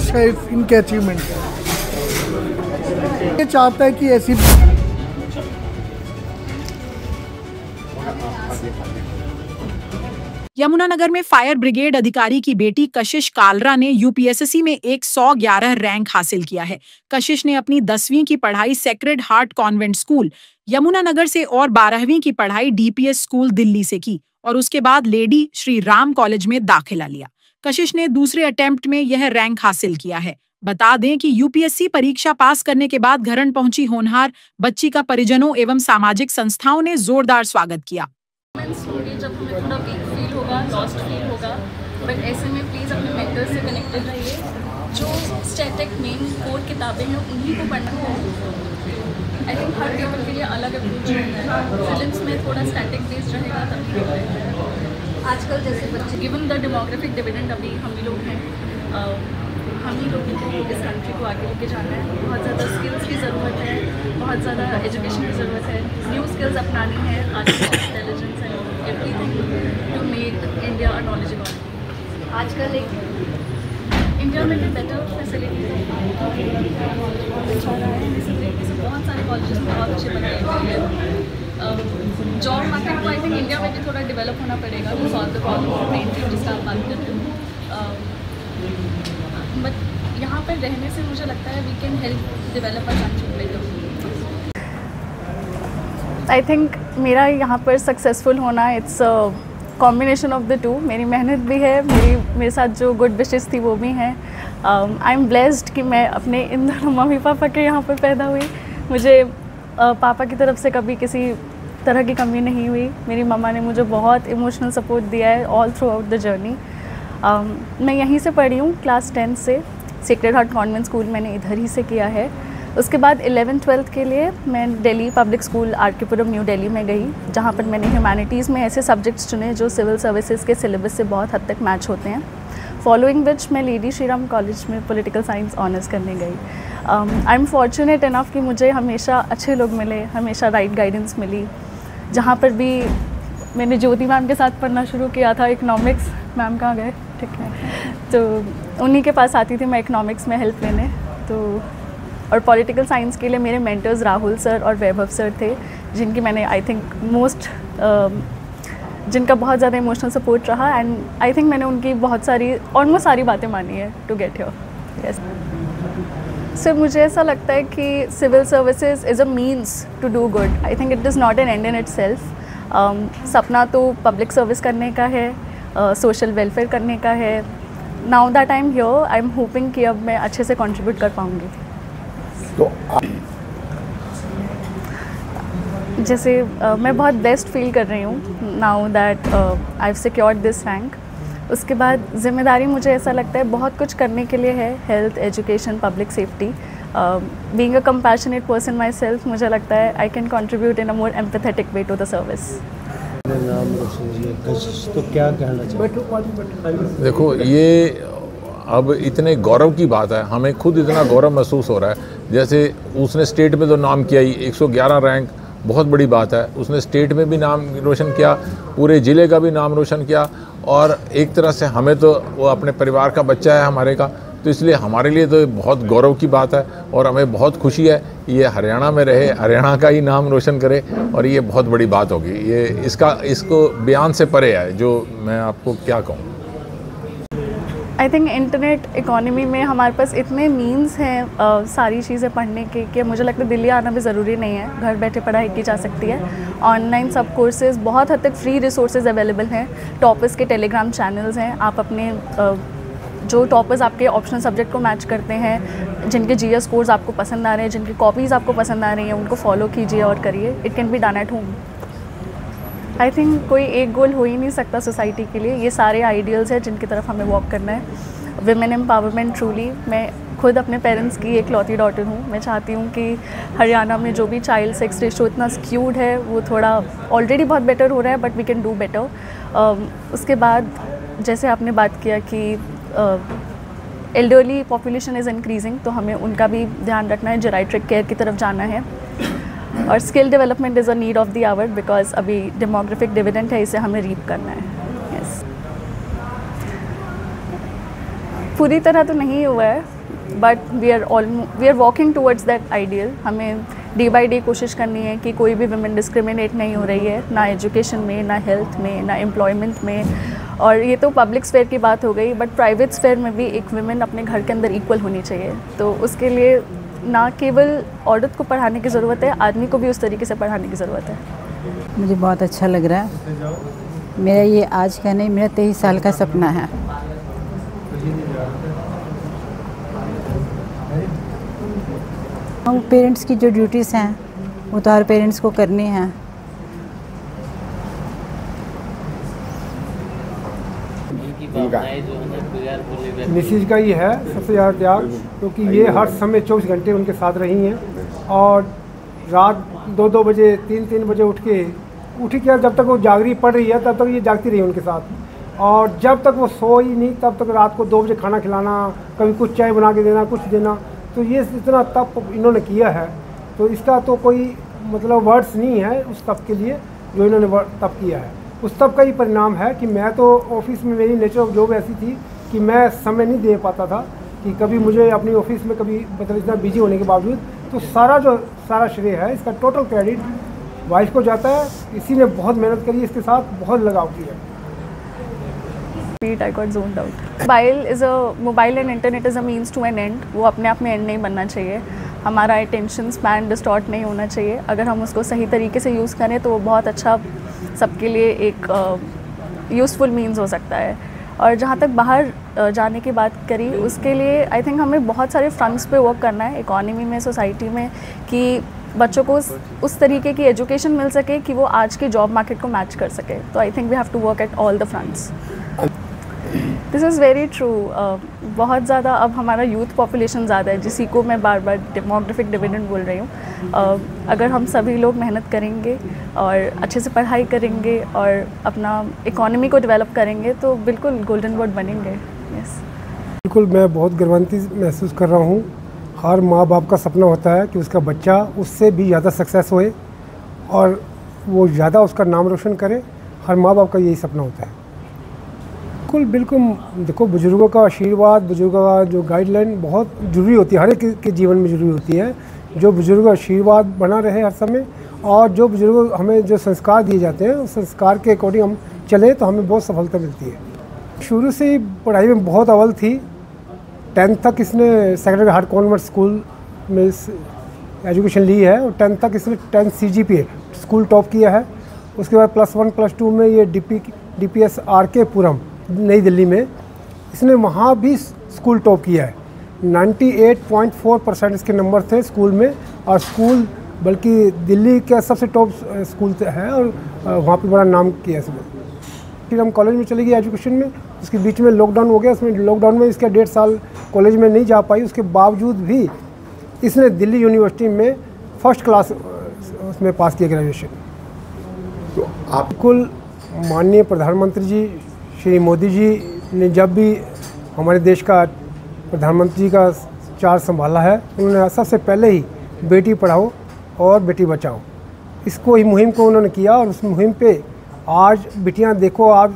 खुश है इनके अचीवमेंट से। ये चाहता है कि ऐसी यमुनानगर में फायर ब्रिगेड अधिकारी की बेटी कशिश कालरा ने यूपीएससी में 111 रैंक हासिल किया है। कशिश ने अपनी 10वीं की पढ़ाई sacred heart convent school Yamunanagar से और 12वीं की पढ़ाई डीपीएस स्कूल दिल्ली से की और उसके बाद लेडी श्री राम कॉलेज में दाखिला लिया। कशिश ने दूसरे अटेम्प्ट में यह रैंक हासिल किया है। बता दें कि यूपीएससी परीक्षा पास करने के बाद घरन पहुंची होनहार बच्ची का परिजनों एवं सामाजिक संस्थाओं ने जोरदार स्वागत किया। जब हमें थोड़ा वीक फील होगा, लॉस्ट फील होगा, बट ऐसे में प्लीज़ अपने मेंटर से कनेक्टेड रहिए। जो स्टैटिक मेन कोर किताबें हैं उन्हीं को पढ़ना है। आई थिंक हर पेपर के लिए अलग अप्रोच है। फिल्म्स में थोड़ा स्टैटिक बेस्ड रहेगा तभी आजकल जैसे बच्चे गिवन द डेमोग्राफिक डिविडेंड अभी हम ही लोग हैं, हम ही लोगों को इस कंट्री को आगे लेके जाना है। बहुत ज़्यादा स्किल्स की ज़रूरत है, बहुत ज़्यादा एजुकेशन की ज़रूरत है, न्यू स्किल्स अपनानी है, आर्टिफिशियल इंटेलिजेंस है, everything to make India a knowledgeable. आजकल एक इंडिया में भी बेटर फैसिलिटीज अच्छा रहा है, इसी तरीके से बहुत सारे कॉलेजेस में बहुत अच्छे बनाए गए हैं। जॉब मार्केट को आई थिंक इंडिया में भी थोड़ा डेवलप होना पड़ेगा to solve the problem of men जिसका आप बात करते हैं। बट यहाँ पर रहने से मुझे लगता है we can help develop a country better. I think मेरा यहाँ पर सक्सेसफुल होना it's combination of the two. मेरी मेहनत भी है, मेरे साथ जो गुड विशेस थी वो भी हैं। आई एम ब्लेस्ड कि मैं अपने इन दोनों मम्मी पापा के यहाँ पर पैदा हुई। मुझे पापा की तरफ से कभी किसी तरह की कमी नहीं हुई। मेरी मम्मा ने मुझे बहुत इमोशनल सपोर्ट दिया है all through out the journey. मैं यहीं से पढ़ी हूँ क्लास 10 से। सेक्रेड हार्ट कॉन्वेंट स्कूल मैंने इधर ही से किया है। उसके बाद 11th-12th के लिए मैं दिल्ली पब्लिक स्कूल आर.के. पुरम न्यू दिल्ली में गई, जहाँ पर मैंने ह्यूमैनिटीज़ में ऐसे सब्जेक्ट्स चुने जो सिविल सर्विसेज के सिलेबस से बहुत हद तक मैच होते हैं। फॉलोइंग विच मैं लेडी श्री राम कॉलेज में पॉलिटिकल साइंस ऑनर्स करने गई। आई एम फॉर्चुनेट इनफ कि मुझे हमेशा अच्छे लोग मिले, हमेशा राइट गाइडेंस मिली। जहाँ पर भी मैंने ज्योति मैम के साथ पढ़ना शुरू किया था, इकनॉमिक्स, मैम कहाँ गए, ठीक है, तो उन्हीं के पास आती थी मैं इकनॉमिक्स में हेल्प लेने। तो और पॉलिटिकल साइंस के लिए मेरे मेंटर्स राहुल सर और वैभव सर थे, जिनकी मैंने आई थिंक जिनका बहुत ज़्यादा इमोशनल सपोर्ट रहा। एंड आई थिंक मैंने उनकी बहुत सारी ऑलमोस्ट सारी बातें मानी है to get here. Yes sir, मुझे ऐसा लगता है कि civil services is a means to do good. I think it is not an end in itself. सपना तो पब्लिक सर्विस करने का है, सोशल वेलफेयर करने का है। Now that I am here, I am hoping कि अब मैं अच्छे से कंट्रीब्यूट कर पाऊँगी। तो जैसे मैं बहुत बेस्ट फील कर रही हूँ now that I have secured this rank. उसके बाद ज़िम्मेदारी मुझे ऐसा लगता है बहुत कुछ करने के लिए है, health, education, public safety. Being a compassionate person myself, मुझे लगता है I can contribute in a more empathetic way to the service. तो क्या कहना चाहिए? देखो, ये अब इतने गौरव की बात है, हमें खुद इतना गौरव महसूस हो रहा है। जैसे उसने स्टेट में तो नाम किया ही, 111 रैंक बहुत बड़ी बात है। उसने स्टेट में भी नाम रोशन किया, पूरे ज़िले का भी नाम रोशन किया, और एक तरह से हमें तो वो अपने परिवार का बच्चा है हमारे का, तो इसलिए हमारे लिए तो बहुत गौरव की बात है। और हमें बहुत खुशी है ये हरियाणा में रहे, हरियाणा का ही नाम रोशन करे, और ये बहुत बड़ी बात होगी। ये इसको बयान से परे है, जो मैं आपको क्या कहूँ। आई थिंक इंटरनेट इकोनॉमी में हमारे पास इतने मीन्स हैं सारी चीज़ें पढ़ने के कि मुझे लगता है दिल्ली आना भी ज़रूरी नहीं है, घर बैठे पढ़ाई की जा सकती है। ऑनलाइन सब कोर्सेज, बहुत हद तक फ्री रिसोर्सेज अवेलेबल हैं। टॉपर्स के टेलीग्राम चैनल्स हैं, आप अपने जो टॉपर्स आपके ऑप्शनल सब्जेक्ट को मैच करते हैं, जिनके जीएस कोर्स आपको पसंद आ रहे हैं, जिनकी कॉपीज़ आपको पसंद आ रही हैं, उनको फॉलो कीजिए और करिए। It can be done at home. I think कोई एक गोल हो ही नहीं सकता सोसाइटी के लिए, ये सारे आइडियल्स हैं जिनकी तरफ हमें वॉक करना है। विमेन एम्पावरमेंट ट्रूली, मैं खुद अपने पेरेंट्स की एक लौती डॉटर हूँ। मैं चाहती हूँ कि हरियाणा में जो भी चाइल्ड सेक्स रेशो इतना स्क्यूड है वो थोड़ा ऑलरेडी बहुत बेटर हो रहा है, but we can do better. उसके बाद जैसे आपने बात किया कि एल्डरली पॉपुलेशन इज़ इंक्रीजिंग, तो हमें उनका भी ध्यान रखना है, जेराइट्रिक केयर की तरफ जाना है। और skill development is a need of the hour, because अभी डेमोग्राफिक डिविडेंड है, इसे हमें रीप करना है। यस, पूरी तरह तो नहीं हुआ है, but we are walking towards that ideal. हमें डे बाई डे कोशिश करनी है कि कोई भी वुमेन डिस्क्रिमिनेट नहीं हो रही है, ना एजुकेशन में, ना हेल्थ में, ना एम्प्लॉयमेंट में। और ये तो पब्लिक स्फेयर की बात हो गई, बट प्राइवेट स्फेयर में भी एक वुमेन अपने घर के अंदर इक्वल होनी चाहिए। तो उसके लिए ना केवल औरत को पढ़ाने की ज़रूरत है, आदमी को भी उस तरीके से पढ़ाने की ज़रूरत है। मुझे बहुत अच्छा लग रहा है। मेरा ये आज का नहीं, मेरा 23 साल का सपना है। वो पेरेंट्स की जो ड्यूटीज़ हैं वो तो हर पेरेंट्स को करनी है। मिसिज का ही है सबसे ज़्यादा त्याग, क्योंकि ये हर समय 24 घंटे उनके साथ रही हैं और रात 2-2 बजे 3-3 बजे उठी क्या, जब तक वो जागरी पड़ रही है तब तक ये जागती रही उनके साथ। और जब तक वो सोई नहीं तब तक रात को 2 बजे खाना खिलाना, कभी कुछ चाय बना के देना, कुछ देना। तो ये इतना तप इन्होंने किया है, तो इसका तो कोई मतलब वर्ड्स नहीं है उस तप के लिए जो इन्होंने तप किया है। उस तप का ही परिणाम है कि मैं तो ऑफिस में, मेरी नेचर ऑफ जॉब ऐसी थी कि मैं समय नहीं दे पाता था, कि कभी मुझे अपनी ऑफिस में कभी मतलब इतना बिजी होने के बावजूद, तो सारा श्रेय है, इसका टोटल क्रेडिट वाइफ को जाता है। इसी ने बहुत मेहनत करी, इसके साथ बहुत लगाव किया। I got zoned out. Mobile and internet is a means to an end. वो अपने आप में एंड नहीं बनना चाहिए। हमारा अटेंशन स्पैन डिस्टॉर्ट नहीं होना चाहिए। अगर हम उसको सही तरीके से यूज़ करें तो वो बहुत अच्छा सबके लिए एक यूज़फुल मीन्स हो सकता है। और जहाँ तक बाहर जाने की बात करी, उसके लिए आई थिंक हमें बहुत सारे फ्रंट्स पे वर्क करना है, इकोनॉमी में, सोसाइटी में, कि बच्चों को उस तरीके की एजुकेशन मिल सके कि वो आज के जॉब मार्केट को मैच कर सके। तो I think we have to work at all the fronts. This is very true. बहुत ज़्यादा अब हमारा यूथ पॉपुलेशन ज़्यादा है, जिसी को मैं बार बार डेमोग्राफिक डिविडेंड बोल रही हूँ। अगर हम सभी लोग मेहनत करेंगे और अच्छे से पढ़ाई करेंगे और अपना इकोनॉमी को डेवलप करेंगे तो बिल्कुल गोल्डन वर्ड बनेंगे। यस, बिल्कुल। मैं बहुत गर्वान्वित महसूस कर रहा हूँ। हर माँ बाप का सपना होता है कि उसका बच्चा उससे भी ज़्यादा सक्सेस होए और वो ज़्यादा उसका नाम रोशन करे। हर माँ बाप का यही सपना होता है। बिल्कुल। देखो, बुज़ुर्गों का आशीर्वाद, बुज़ुर्गों का जो गाइडलाइन बहुत ज़रूरी होती है, हर एक के जीवन में ज़रूरी होती है। जो बुज़ुर्गों का आशीर्वाद बना रहे हर समय, और जो बुज़ुर्गों हमें जो संस्कार दिए जाते हैं उस संस्कार के अकॉर्डिंग हम चले तो हमें बहुत सफलता मिलती है। शुरू से ही पढ़ाई में बहुत अव्वल थी। 10th तक इसने सेक्रेड हार्ट कॉन्वेंट स्कूल में एजुकेशन ली है और 10th तक इसने 10 CGPA स्कूल टॉप किया है। उसके बाद +1 +2 में ये DPS RK पुरम नई दिल्ली में इसने वहाँ भी स्कूल टॉप किया है। 98.4% इसके नंबर थे स्कूल में, और स्कूल बल्कि दिल्ली का सबसे टॉप स्कूल है और वहाँ पे बड़ा नाम किया इसने। फिर हम कॉलेज में चले गए एजुकेशन में। उसके बीच में लॉकडाउन हो गया। उसमें लॉकडाउन में इसका 1.5 साल कॉलेज में नहीं जा पाई। उसके बावजूद भी इसने दिल्ली यूनिवर्सिटी में फर्स्ट क्लास उसमें पास किया ग्रेजुएशन। तो आप बिल्कुल माननीय प्रधानमंत्री जी श्री मोदी जी ने जब भी हमारे देश का प्रधानमंत्री जी का चार्ज संभाला है, उन्होंने सबसे पहले ही बेटी पढ़ाओ और बेटी बचाओ, इसको ही मुहिम को उन्होंने किया। और उस मुहिम पे आज बिटियां देखो, आज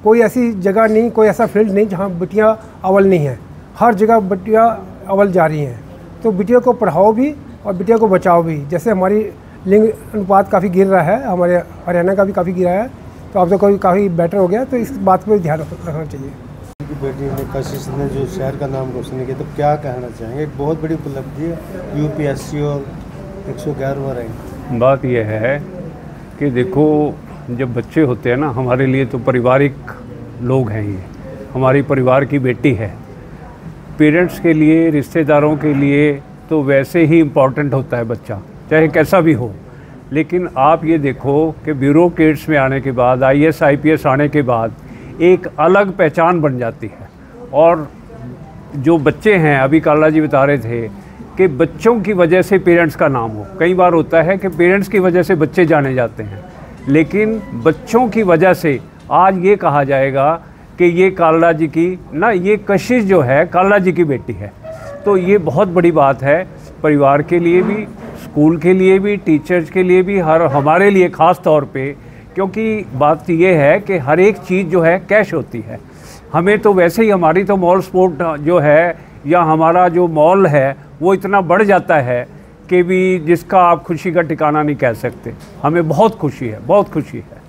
कोई ऐसी जगह नहीं, कोई ऐसा फील्ड नहीं जहां बिटियां अव्वल नहीं हैं। हर जगह बिटियां अव्वल जा रही हैं। तो बिटियों को पढ़ाओ भी और बिटियों को बचाओ भी। जैसे हमारी लिंग अनुपात काफ़ी गिर रहा है, हमारे हरियाणा का भी काफ़ी गिरा है, तो अब तो कोई काफ़ी बेटर हो गया। तो इस बात पर ध्यान रखना चाहिए। बेटी ने, कशिश ने जो शहर का नाम रोशन किया, तो क्या कहना चाहेंगे? एक बहुत बड़ी उपलब्धि है, UPSC और 111वां रैंक। बात यह है कि देखो, जब बच्चे होते हैं ना, हमारे लिए तो पारिवारिक लोग हैं, ये हमारी परिवार की बेटी है। पेरेंट्स के लिए, रिश्तेदारों के लिए तो वैसे ही इम्पॉर्टेंट होता है बच्चा, चाहे कैसा भी हो। लेकिन आप ये देखो कि ब्यूरोक्रेट्स में आने के बाद, IAS IPS आने के बाद एक अलग पहचान बन जाती है। और जो बच्चे हैं, अभी काला जी बता रहे थे कि बच्चों की वजह से पेरेंट्स का नाम हो। कई बार होता है कि पेरेंट्स की वजह से बच्चे जाने जाते हैं, लेकिन बच्चों की वजह से आज ये कहा जाएगा कि ये काला जी की ना, ये कशिश जो है काला जी की बेटी है। तो ये बहुत बड़ी बात है, परिवार के लिए भी, स्कूल के लिए भी, टीचर्स के लिए भी, हमारे लिए ख़ास तौर पे। क्योंकि बात ये है कि हर एक चीज़ जो है कैश होती है। हमें तो वैसे ही हमारी तो मॉल स्पोर्ट जो है या हमारा जो मॉल है वो इतना बढ़ जाता है कि भी जिसका आप खुशी का ठिकाना नहीं कह सकते। हमें बहुत खुशी है, बहुत खुशी है।